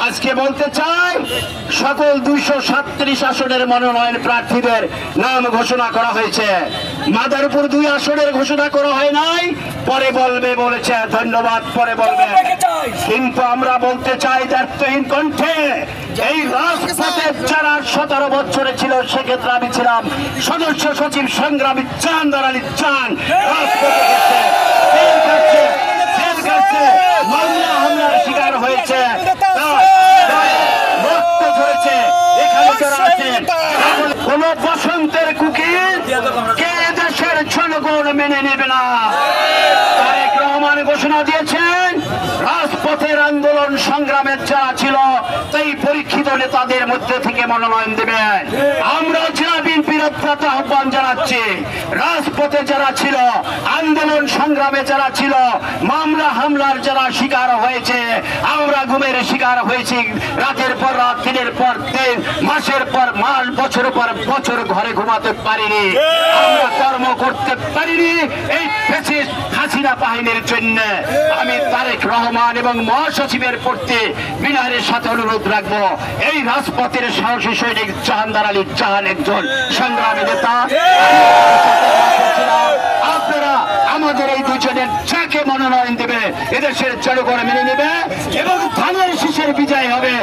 আজকে বলতে চাই সকল 237 আসনের মনোনয়ন প্রার্থীদের নাম ঘোষণা করা হয়েছে। মাদারীপুর 2 আসনের ঘোষণা করা হয় নাই, পরে বলবে বলেছে, ধন্যবাদ, পরে বলবে। কিন্তু আমরা বলতে চাই দায়িত্বহীন কণ্ঠে, এই রাজপথে যারা 17 বছরে ছিল, সেক্ষেত্রে আমি ছিলাম সদস্য সচিব সংগ্রামী চান্দার আলী চান, রাজপথে গেছে, মামলা হামলার শিকার হয়েছে, রক্ত ঝরেছে। এখানে যারা আছেন, কোন বসন্তের কুকির কে দেশের জনগণ মেনে নেবে না। তারেক রহমান ঘোষণা দিয়েছেন রাজপথের আন্দোলন সংগ্রামের যারা ছিল সেই পরীক্ষিত নেতাদের মধ্যে থেকে মনোনয়ন দেবেন। আমরা জেলা বিএনপির আহ্বান জানাচ্ছি, রাজপথে যারা ছিল, আন্দোলন সংগ্রামে যারা ছিল, মামলা হামলার যারা শিকার হয়েছে, আমরা ঘুমের শিকার হয়েছি, রাতের পর রাত, দিনের পর দিন, মাসের পর মাস, বছরের পর বছর ঘরে ঘুমাতে পারিনি, আমরা কর্ম করতে পারিনি এই ফ্যাসিস্ট হাসিনা বাহিনীর জন্য। আমি তারেক রহমান এবং মহাসচিবের প্রতি বিনয়ের সাথে অনুরোধ রাখবো, এই রাজপথের সাহসী সৈনিক জাহানদার আলী জাহান একজন সংগ্রামী নেতা। আপনারা আমাদের এই দুজনের যাকে মনোনয়ন দেবে, এদেশের জনগণ মেনে নেবে এবং ধানের শীষের বিজয় হবে।